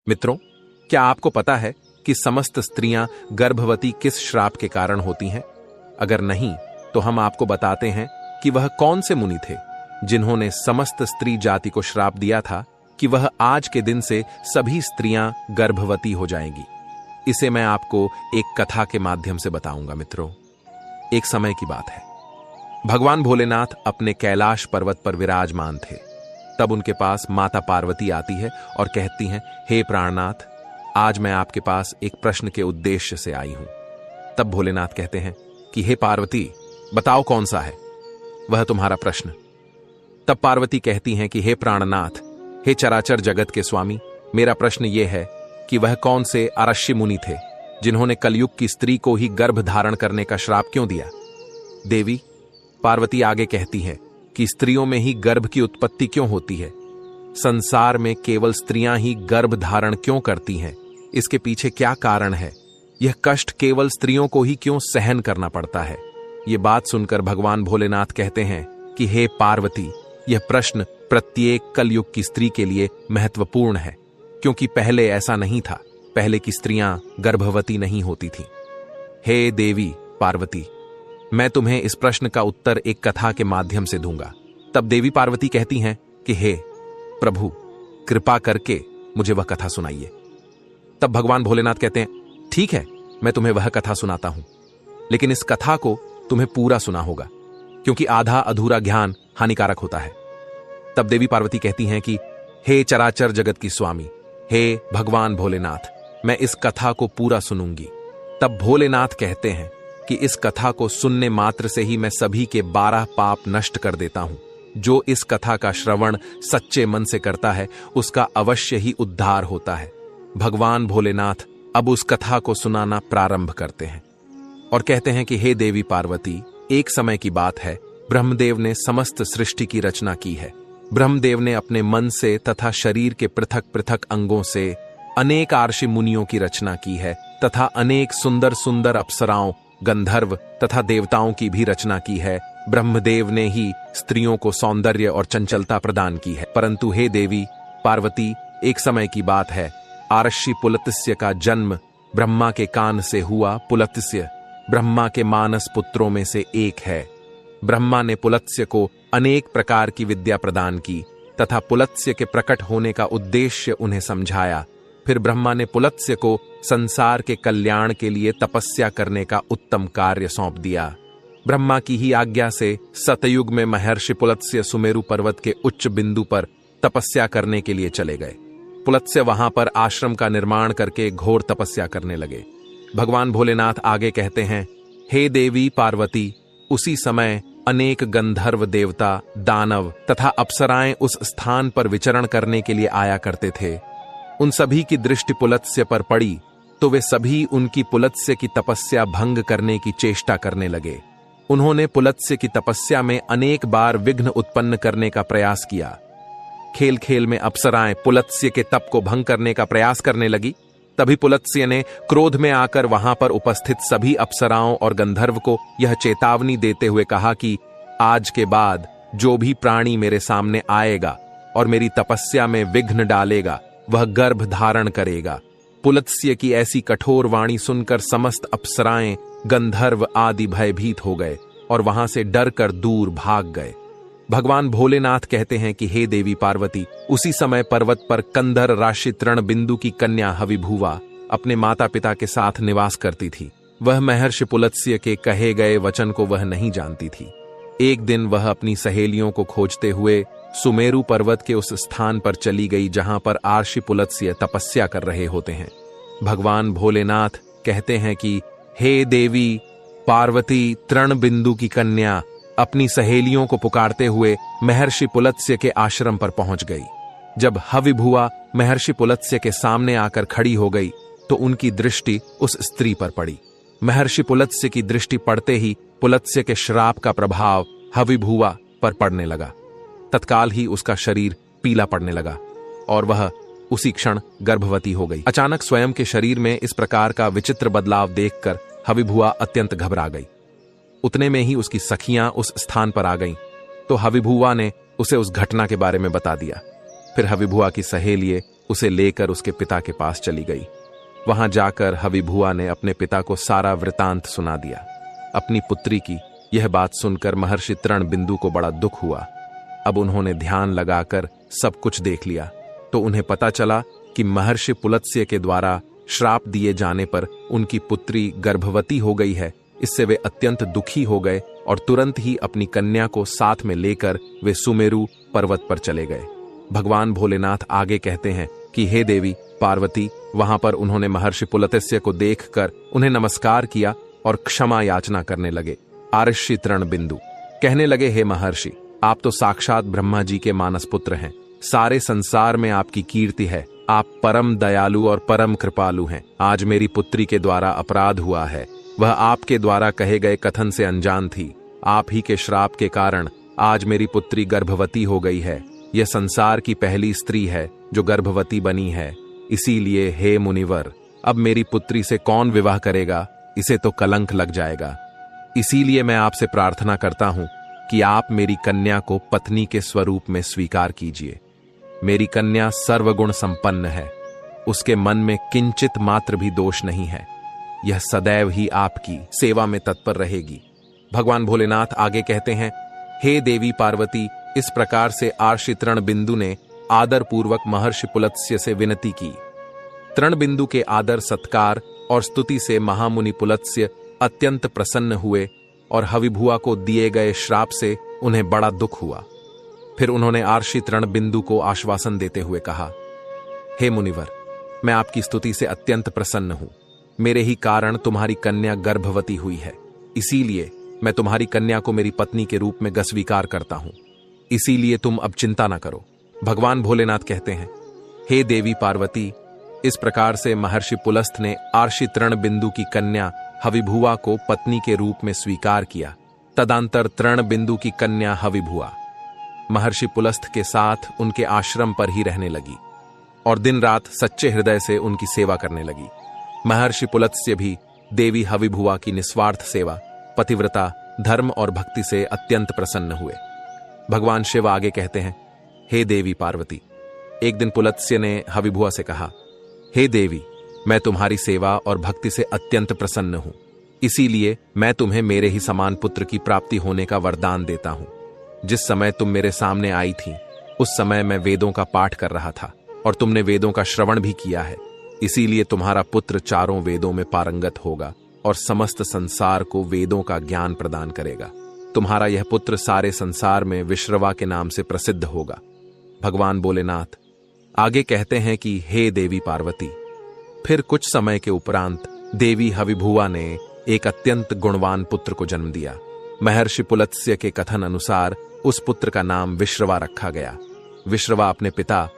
मित्रों, क्या आपको पता है कि समस्त स्त्रियां गर्भवती किस श्राप के कारण होती हैं? अगर नहीं, तो हम आपको बताते हैं कि वह कौन से मुनि थे जिन्होंने समस्त स्त्री जाति को श्राप दिया था कि वह आज के दिन से सभी स्त्रियां गर्भवती हो जाएंगी। इसे मैं आपको एक कथा के माध्यम से बताऊंगा। मित्रों, एक समय की बात है, भगवान भोलेनाथ अपने कैलाश पर्वत पर विराजमान थे। तब उनके पास माता पार्वती आती है और कहती हैं, हे प्राणनाथ, आज मैं आपके पास एक प्रश्न के उद्देश्य से आई हूं। तब भोलेनाथ कहते हैं कि हे पार्वती, बताओ कौन सा है वह तुम्हारा प्रश्न। तब पार्वती कहती हैं कि हे प्राणनाथ, हे चराचर जगत के स्वामी, मेरा प्रश्न यह है कि वह कौन से आरष्य मुनि थे जिन्होंने कलयुग की स्त्री को ही गर्भ धारण करने का श्राप क्यों दिया। देवी, पार्वती आगे कहती है कि स्त्रियों में ही गर्भ की उत्पत्ति क्यों होती है? संसार में केवल स्त्रियां ही गर्भ धारण क्यों करती हैं? इसके पीछे क्या कारण है? यह कष्ट केवल स्त्रियों को ही क्यों सहन करना पड़ता है? यह बात सुनकर भगवान भोलेनाथ कहते हैं कि हे पार्वती, यह प्रश्न प्रत्येक कलयुग की स्त्री के लिए महत्वपूर्ण है, क्योंकि पहले ऐसा नहीं था। पहले की स्त्रियां गर्भवती नहीं होती थीं। हे देवी पार्वती, मैं तुम्हें इस प्रश्न का उत्तर एक कथा के माध्यम से दूंगा। तब देवी पार्वती कहती हैं कि हे प्रभु, कृपा करके मुझे वह कथा सुनाइए। तब भगवान भोलेनाथ कहते हैं, ठीक है, मैं तुम्हें वह कथा सुनाता हूं, लेकिन इस कथा को तुम्हें पूरा सुना होगा, क्योंकि आधा अधूरा ज्ञान हानिकारक होता है। तब देवी पार्वती कहती हैं कि हे चराचर जगत की स्वामी, हे भगवान भोलेनाथ, मैं इस कथा को पूरा सुनूंगी। तब भोलेनाथ कहते हैं कि इस कथा को सुनने मात्र से ही मैं सभी के 12 पाप नष्ट कर देता हूं। जो इस कथा का श्रवण सच्चे मन से करता है, उसका अवश्य ही उद्धार होता है। भगवान भोलेनाथ अब उस कथा को सुनाना प्रारंभ करते हैं और कहते हैं कि हे देवी पार्वती, एक समय की बात है, ब्रह्मदेव ने समस्त सृष्टि की रचना की है। ब्रह्मदेव ने अपने मन से तथा शरीर के पृथक पृथक अंगों से अनेक आर्षि मुनियों की रचना की है तथा अनेक सुंदर सुंदर अप्सराओं, गंधर्व तथा देवताओं की भी रचना की है। ब्रह्मदेव ने ही स्त्रियों को सौंदर्य और चंचलता प्रदान की है। परंतु हे देवी पार्वती, एक समय की बात है, आर्षि पुलत्स्य का जन्म ब्रह्मा के कान से हुआ। पुलत्स्य ब्रह्मा के मानस पुत्रों में से एक है। ब्रह्मा ने पुलत्स्य को अनेक प्रकार की विद्या प्रदान की तथा पुलत्स्य के प्रकट होने का उद्देश्य उन्हें समझाया। फिर ब्रह्मा ने पुलत्स्य को संसार के कल्याण के लिए तपस्या करने का उत्तम कार्य सौंप दिया। ब्रह्मा की ही आज्ञा से सतयुग में महर्षि पुलत्स्य सुमेरु पर्वत के उच्च बिंदु पर तपस्या करने के लिए चले गए। पुलत्स्य वहां पर आश्रम का निर्माण करके घोर तपस्या करने लगे। भगवान भोलेनाथ आगे कहते हैं, हे देवी पार्वती, उसी समय अनेक गंधर्व देवता, दानव तथा अप्सराएं उस स्थान पर विचरण करने के लिए आया करते थे। उन सभी की दृष्टि पुलत्स्य पर पड़ी तो वे सभी उनकी पुलत्स्य की तपस्या भंग करने की चेष्टा करने लगे। उन्होंने पुलत्स्य की तपस्या में अनेक बार विघ्न उत्पन्न करने का प्रयास किया। खेल खेल में अप्सराएं पुलत्स्य के तप को भंग करने का प्रयास करने लगी। तभी पुलत्स्य ने क्रोध में आकर वहां पर उपस्थित सभी अप्सराओं और गंधर्व को यह चेतावनी देते हुए कहा कि आज के बाद जो भी प्राणी मेरे सामने आएगा और मेरी तपस्या में विघ्न डालेगा, वह गर्भ धारण करेगा। पुलत्स्य की ऐसी कठोर वाणी सुनकर समस्त अप्सराएं, गंधर्व आदि भयभीत हो गए और वहां से डर कर दूर भाग गए। भगवान भोलेनाथ कहते हैं कि हे देवी पार्वती, उसी समय पर्वत पर कंधर राशि तृण बिंदु की कन्या हविभुवा अपने माता पिता के साथ निवास करती थी। वह महर्षि पुलत्स्य के कहे गए वचन को वह नहीं जानती थी। एक दिन वह अपनी सहेलियों को खोजते हुए सुमेरु पर्वत के उस स्थान पर चली गई जहां पर आर्षि पुलत्स्य तपस्या कर रहे होते हैं। भगवान भोलेनाथ कहते हैं कि हे देवी पार्वती, तृण बिंदु की कन्या अपनी सहेलियों को पुकारते हुए महर्षि पुलत्स्य के आश्रम पर पहुंच गई। जब हविभुआ महर्षि पुलत्स्य के सामने आकर खड़ी हो गई तो उनकी दृष्टि उस स्त्री पर पड़ी। महर्षि पुलत्स्य की दृष्टि पड़ते ही पुलत्स्य के श्राप का प्रभाव हविभुआ पर पड़ने लगा। तत्काल ही उसका शरीर पीला पड़ने लगा और वह उसी क्षण गर्भवती हो गई। अचानक स्वयं के शरीर में इस प्रकार का विचित्र बदलाव देखकर हविभुआ अत्यंत घबरा गई। उतने में ही उसकी सखियां उस स्थान पर आ गईं, तो हविभुआ ने उसे उस घटना के बारे में बता दिया। फिर हविभुआ की सहेलियां उसे लेकर उसके पिता के पास चली गई। वहां जाकर हविभुआ ने अपने पिता को सारा वृतांत सुना दिया। अपनी पुत्री की यह बात सुनकर महर्षि तृणबिंदु को बड़ा दुख हुआ। अब उन्होंने ध्यान लगाकर सब कुछ देख लिया तो उन्हें पता चला कि महर्षि पुलत्स्य के द्वारा श्राप दिए जाने पर उनकी पुत्री गर्भवती हो गई है। इससे वे अत्यंत दुखी हो गए और तुरंत ही अपनी कन्या को साथ में लेकर वे सुमेरु पर्वत पर चले गए। भगवान भोलेनाथ आगे कहते हैं कि हे देवी पार्वती, वहां पर उन्होंने महर्षि पुलत्स्य को देखकर उन्हें नमस्कार किया और क्षमा याचना करने लगे। आर्षि तृणबिंदु कहने लगे, हे महर्षि, आप तो साक्षात ब्रह्मा जी के मानस पुत्र हैं। सारे संसार में आपकी कीर्ति है। आप परम दयालु और परम कृपालु हैं। आज मेरी पुत्री के द्वारा अपराध हुआ है। वह आपके द्वारा कहे गए कथन से अनजान थी। आप ही के श्राप के कारण आज मेरी पुत्री गर्भवती हो गई है। यह संसार की पहली स्त्री है जो गर्भवती बनी है। इसीलिए हे मुनिवर, अब मेरी पुत्री से कौन विवाह करेगा? इसे तो कलंक लग जाएगा। इसीलिए मैं आपसे प्रार्थना करता हूं कि आप मेरी कन्या को पत्नी के स्वरूप में स्वीकार कीजिए। मेरी कन्या सर्वगुण संपन्न है। उसके मन में किंचित मात्र भी दोष नहीं है। यह सदैव ही आपकी सेवा में तत्पर रहेगी। भगवान भोलेनाथ आगे कहते हैं, हे देवी पार्वती, इस प्रकार से आर्षि तृणबिंदु ने आदर पूर्वक महर्षि पुलत्स्य से विनती की। तृणबिंदु के आदर सत्कार और स्तुति से महामुनि पुलत्स्य अत्यंत प्रसन्न हुए और हविभुआ को दिए गए श्राप से उन्हें बड़ा दुख हुआ। फिर उन्होंने आर्षि तृणबिंदु को आश्वासन देते हुए कहा, हे मुनिवर, मैं आपकी स्तुति से अत्यंत प्रसन्न हूं। मेरे ही कारण तुम्हारी कन्या गर्भवती हुई है। इसीलिए मैं तुम्हारी कन्या को मेरी पत्नी के रूप में स्वीकार करता हूं। इसीलिए तुम अब चिंता न करो। भगवान भोलेनाथ कहते हैं, हे देवी पार्वती, इस प्रकार से महर्षि पुलस्त्य ने आर्षि तृणबिंदु की कन्या हविभुआ को पत्नी के रूप में स्वीकार किया। तदंतर तृणबिंदु की कन्या हविभुआ महर्षि पुलस्त्य के साथ उनके आश्रम पर ही रहने लगी और दिन रात सच्चे हृदय से उनकी सेवा करने लगी। महर्षि पुलत्स्य भी देवी हविभुआ की निस्वार्थ सेवा, पतिव्रता, धर्म और भक्ति से अत्यंत प्रसन्न हुए। भगवान शिव आगे कहते हैं, हे देवी पार्वती, एक दिन पुलत्स्य ने हविभुआ से कहा, हे देवी, मैं तुम्हारी सेवा और भक्ति से अत्यंत प्रसन्न हूं। इसीलिए मैं तुम्हें मेरे ही समान पुत्र की प्राप्ति होने का वरदान देता हूं। जिस समय तुम मेरे सामने आई थी उस समय मैं वेदों का पाठ कर रहा था और तुमने वेदों का श्रवण भी किया है। इसीलिए तुम्हारा पुत्र चारों वेदों में पारंगत होगा और समस्त संसार को वेदों का ज्ञान प्रदान करेगा। तुम्हारा यह पुत्र सारे संसार में विश्रवा के नाम से प्रसिद्ध होगा। भगवान भोलेनाथ आगे कहते हैं कि हे देवी पार्वती, फिर कुछ समय के उपरांत देवी हविभुआ ने एक अत्यंत गुणवान पुत्र को जन्म दिया। महर्षि पुलत्स्य के कथन अनुसार उस पुत्र का नाम विश्रवा रखा गया। विश्रवा अपने पिता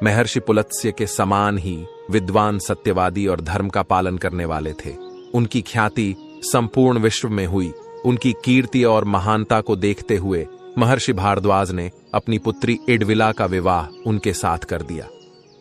महर्षि पुलत्स्य के समान ही विद्वान, सत्यवादी और धर्म का पालन करने वाले थे। उनकी ख्याति संपूर्ण विश्व में हुई। उनकी कीर्ति और महानता को देखते हुए महर्षि भारद्वाज ने अपनी पुत्री इडविला का विवाह उनके साथ कर दिया।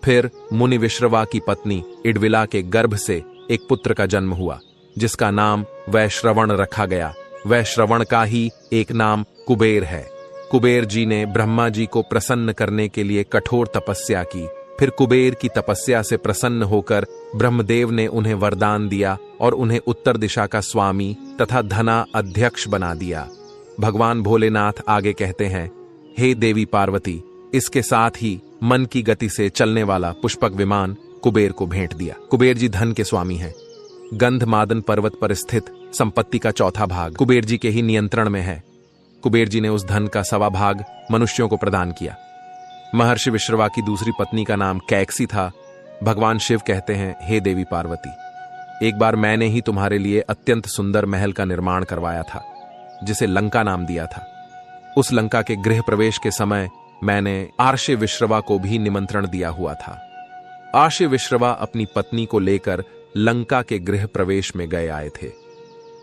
फिर मुनि विश्रवा की पत्नी इडविला के गर्भ से एक पुत्र का जन्म हुआ जिसका नाम वैश्रवण रखा गया। वैश्रवण का ही एक नाम कुबेर है। कुबेर जी ने ब्रह्मा जी को प्रसन्न करने के लिए कठोर तपस्या की। फिर कुबेर की तपस्या से प्रसन्न होकर ब्रह्मदेव ने उन्हें वरदान दिया और उन्हें उत्तर दिशा का स्वामी तथा धना अध्यक्ष बना दिया। भगवान भोलेनाथ आगे कहते हैं, हे देवी पार्वती, इसके साथ ही मन की गति से चलने वाला पुष्पक विमान कुबेर को भेंट दिया। कुबेर जी धन के स्वामी हैं। गंधमादन पर्वत पर स्थित संपत्ति का चौथा भाग कुबेर जी के ही नियंत्रण में है। कुबेर जी ने उस धन का 1.25 भाग मनुष्यों को प्रदान किया। महर्षि विश्रवा की दूसरी पत्नी का नाम कैकसी था। भगवान शिव कहते हैं, हे देवी पार्वती, एक बार मैंने ही तुम्हारे लिए अत्यंत सुंदर महल का निर्माण करवाया था जिसे लंका नाम दिया था। उस लंका के गृह प्रवेश के समय मैंने आर्षि विश्रवा को भी निमंत्रण दिया हुआ था। आर्षि विश्रवा अपनी पत्नी को लेकर लंका के गृह प्रवेश में गए आए थे।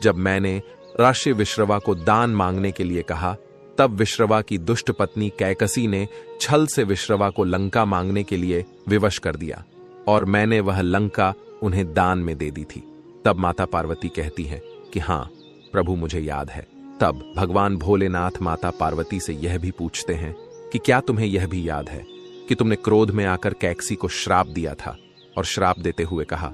जब मैंने आर्षि विश्रवा को दान मांगने के लिए कहा तब विश्रवा की दुष्ट पत्नी कैकसी ने छल से विश्रवा को लंका मांगने के लिए विवश कर दिया और मैंने वह लंका उन्हें दान में दे दी थी। तब माता पार्वती कहती हैं कि हाँ प्रभु, मुझे याद है। तब भगवान भोलेनाथ माता पार्वती से यह भी पूछते हैं कि क्या तुम्हें यह भी याद है कि तुमने क्रोध में आकर कैकसी को श्राप दिया था और श्राप देते हुए कहा,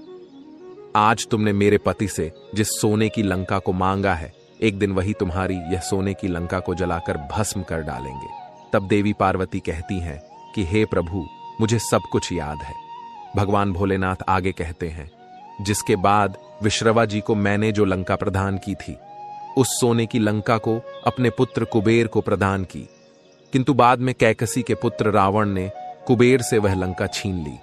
आज तुमने मेरे पति से जिस सोने की लंका को मांगा है, एक दिन वही तुम्हारी यह सोने की लंका को जलाकर भस्म कर डालेंगे। तब देवी पार्वती कहती हैं कि हे प्रभु, मुझे सब कुछ याद है। भगवान भोलेनाथ आगे कहते हैं, जिसके बाद विश्रवा जी को मैंने जो लंका प्रदान की थी, उस सोने की लंका को अपने पुत्र कुबेर को प्रदान की, किंतु बाद में कैकसी के पुत्र रावण ने कुबेर से वह लंका छीन ली।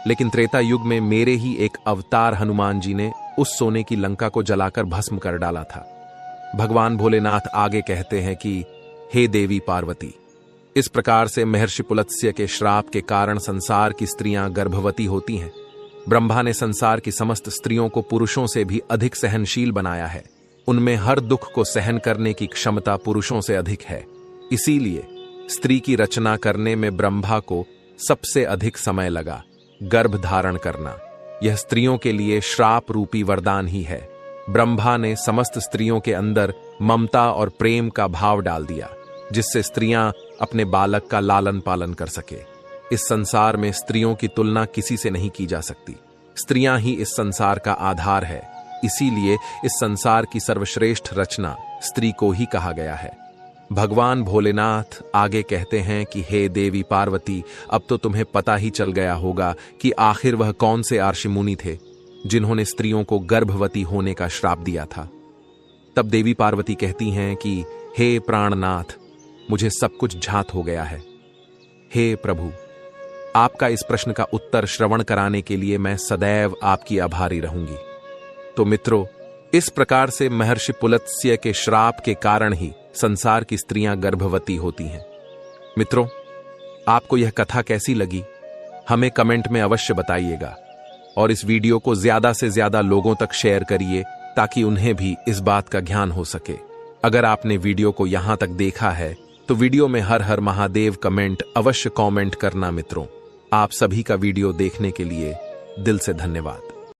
लेकिन त्रेता युग में मेरे ही एक अवतार हनुमान जी ने उस सोने की लंका को जलाकर भस्म कर डाला था। भगवान भोलेनाथ आगे कहते हैं कि हे देवी पार्वती, इस प्रकार से महर्षि पुलत्स्य के श्राप के कारण संसार की स्त्रियां गर्भवती होती हैं। ब्रह्मा ने संसार की समस्त स्त्रियों को पुरुषों से भी अधिक सहनशील बनाया है। उनमें हर दुख को सहन करने की क्षमता पुरुषों से अधिक है। इसीलिए स्त्री की रचना करने में ब्रह्मा को सबसे अधिक समय लगा। गर्भ धारण करना यह स्त्रियों के लिए श्राप रूपी वरदान ही है। ब्रह्मा ने समस्त स्त्रियों के अंदर ममता और प्रेम का भाव डाल दिया, जिससे स्त्रियां अपने बालक का लालन पालन कर सके। इस संसार में स्त्रियों की तुलना किसी से नहीं की जा सकती। स्त्रियां ही इस संसार का आधार है। इसीलिए इस संसार की सर्वश्रेष्ठ रचना स्त्री को ही कहा गया है। भगवान भोलेनाथ आगे कहते हैं कि हे देवी पार्वती, अब तो तुम्हें पता ही चल गया होगा कि आखिर वह कौन से आर्षि मुनि थे जिन्होंने स्त्रियों को गर्भवती होने का श्राप दिया था। तब देवी पार्वती कहती हैं कि हे प्राणनाथ, मुझे सब कुछ झात हो गया है। हे प्रभु, आपका इस प्रश्न का उत्तर श्रवण कराने के लिए मैं सदैव आपकी आभारी रहूंगी। तो मित्रों, इस प्रकार से महर्षि पुलत्स्य के श्राप के कारण ही संसार की स्त्रियां गर्भवती होती हैं। मित्रों, आपको यह कथा कैसी लगी, हमें कमेंट में अवश्य बताइएगा और इस वीडियो को ज्यादा से ज्यादा लोगों तक शेयर करिए ताकि उन्हें भी इस बात का ज्ञान हो सके। अगर आपने वीडियो को यहां तक देखा है तो वीडियो में हर हर महादेव कमेंट अवश्य कमेंट करना। मित्रों, आप सभी का वीडियो देखने के लिए दिल से धन्यवाद।